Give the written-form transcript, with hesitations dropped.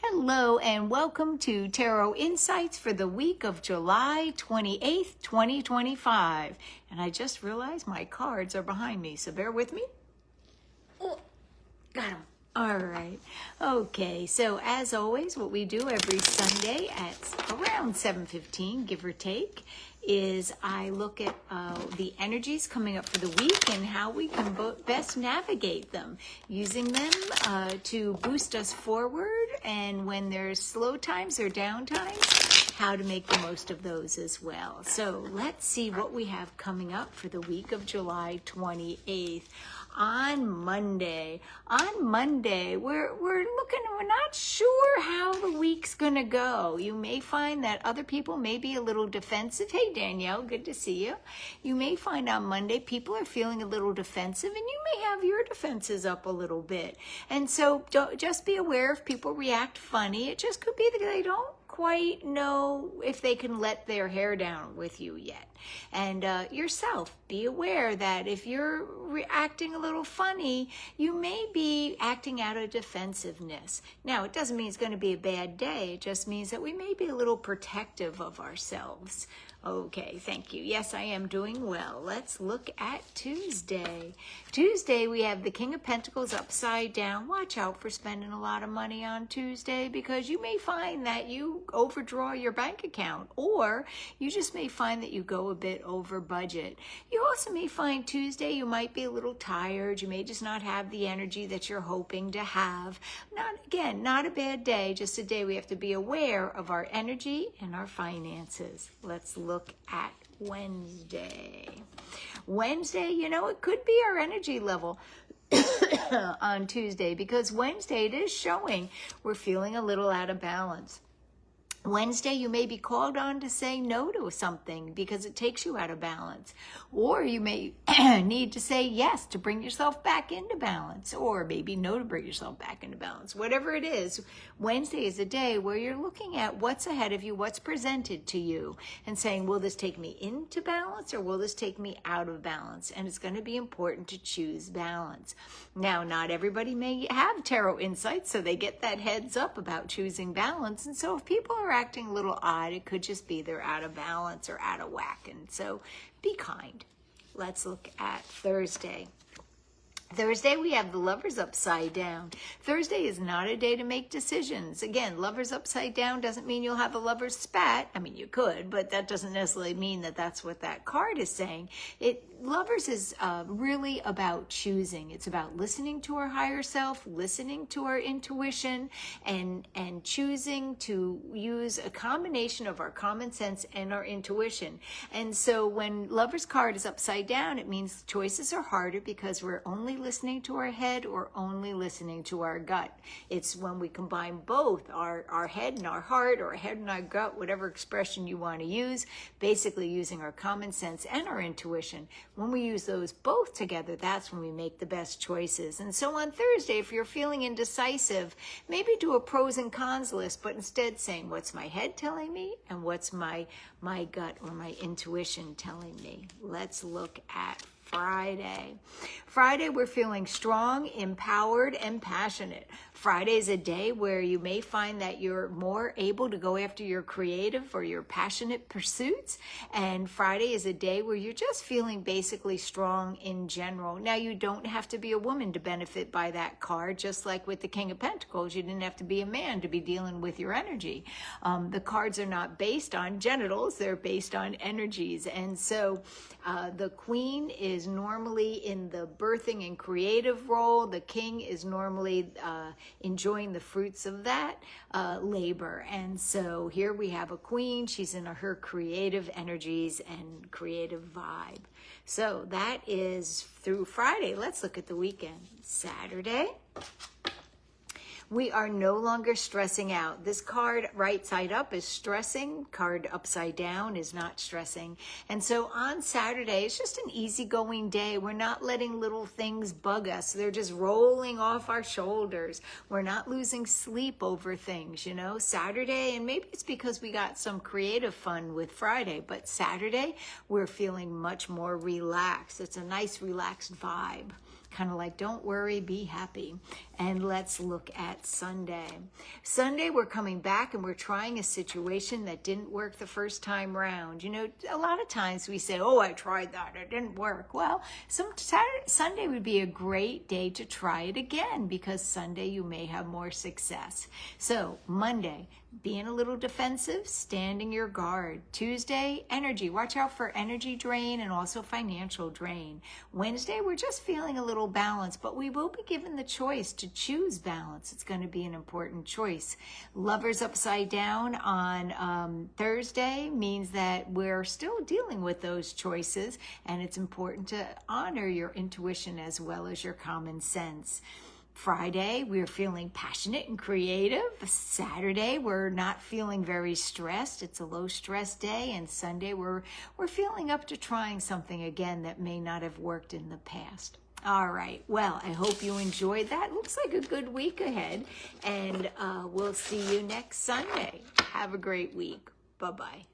Hello and welcome to Tarot Insights for the week of July 28th, 2025. And I just realized my cards are behind me, so bear with me. Oh, got them. All right. Okay, so as always, what we do every Sunday at around 7:15, give or take, is I look at the energies coming up for the week and how we can best navigate them, using them to boost us forward, and when there's slow times or down times, how to make the most of those as well. So let's see what we have coming up for the week of July 28th. On Monday, we're not sure how the week's gonna go. You may find that other people may be a little defensive. Hey Danielle, good to see you. You may find on Monday people are feeling a little defensive, and you may have your defenses up a little bit. And so just be aware if people react funny. It just could be that they don't quite know if they can let their hair down with you yet. And yourself, be aware that if you're reacting a little funny, you may be acting out of defensiveness. Now, it doesn't mean it's going to be a bad day. It just means that we may be a little protective of ourselves. Okay, thank you. Yes, I am doing well. Let's look at Tuesday. Tuesday, we have the King of Pentacles upside down. Watch out for spending a lot of money on Tuesday, because you may find that you overdraw your bank account, or you just may find that you go a bit over budget. You also may find Tuesday you might be a little tired. You may just not have the energy that you're hoping to have. Not a bad day, just a day we have to be aware of our energy and our finances. Let's look at Wednesday. Wednesday, it could be our energy level on Tuesday, because Wednesday it is showing we're feeling a little out of balance. Wednesday, you may be called on to say no to something because it takes you out of balance. Or you may need to say yes to bring yourself back into balance, or maybe no to bring yourself back into balance. Whatever it is, Wednesday is a day where you're looking at what's ahead of you, what's presented to you, and saying, will this take me into balance or will this take me out of balance? And it's going to be important to choose balance. Now, not everybody may have tarot insights, so they get that heads up about choosing balance. And so if people are acting a little odd, it could just be they're out of balance or out of whack. And so be kind. Let's look at Thursday. Thursday, we have the Lovers upside down. Thursday is not a day to make decisions. Again, Lovers upside down doesn't mean you'll have a lover's spat. I mean, you could, but that doesn't necessarily mean that that's what that card is saying. Lovers is really about choosing. It's about listening to our higher self, listening to our intuition, and choosing to use a combination of our common sense and our intuition. And so when Lover's card is upside down, it means choices are harder because we're only listening to our head or only listening to our gut. It's when we combine both our head and our heart, or our head and our gut, whatever expression you want to use, basically using our common sense and our intuition. When we use those both together, that's when we make the best choices. And so on Thursday, if you're feeling indecisive, maybe do a pros and cons list, but instead saying, what's my head telling me and what's my gut or my intuition telling me? Let's look at Friday. Friday, we're feeling strong, empowered, and passionate. Friday is a day where you may find that you're more able to go after your creative or your passionate pursuits. And Friday is a day where you're just feeling basically strong in general. Now, you don't have to be a woman to benefit by that card. Just like with the King of Pentacles, you didn't have to be a man to be dealing with your energy. The cards are not based on genitals, they're based on energies. And so the Queen is normally in the birthing and creative role. The King is normally enjoying the fruits of that labor. And so here we have a Queen. She's in her creative energies and creative vibe. So that is through Friday. Let's look at the weekend. Saturday, we are no longer stressing out. This card right side up is stressing. Card upside down is not stressing. And so on Saturday, it's just an easygoing day. We're not letting little things bug us. They're just rolling off our shoulders. We're not losing sleep over things, Saturday, and maybe it's because we got some creative fun with Friday, but Saturday, we're feeling much more relaxed. It's a nice relaxed vibe. kind of like, don't worry, be happy. And let's look at Sunday. Sunday, we're coming back and we're trying a situation that didn't work the first time round. You know, a lot of times we say, oh, I tried that, it didn't work. Well, Sunday would be a great day to try it again, because Sunday you may have more success. So Monday, being a little defensive, standing your guard. Tuesday, energy. Watch out for energy drain and also financial drain. Wednesday, we're just feeling a little balanced, but we will be given the choice to choose balance. It's going to be an important choice. Lovers upside down on Thursday means that we're still dealing with those choices, and it's important to honor your intuition as well as your common sense. Friday, we're feeling passionate and creative. Saturday, we're not feeling very stressed. It's a low stress day. And Sunday, we're feeling up to trying something again that may not have worked in the past. All right. Well, I hope you enjoyed that. Looks like a good week ahead. And we'll see you next Sunday. Have a great week. Bye-bye.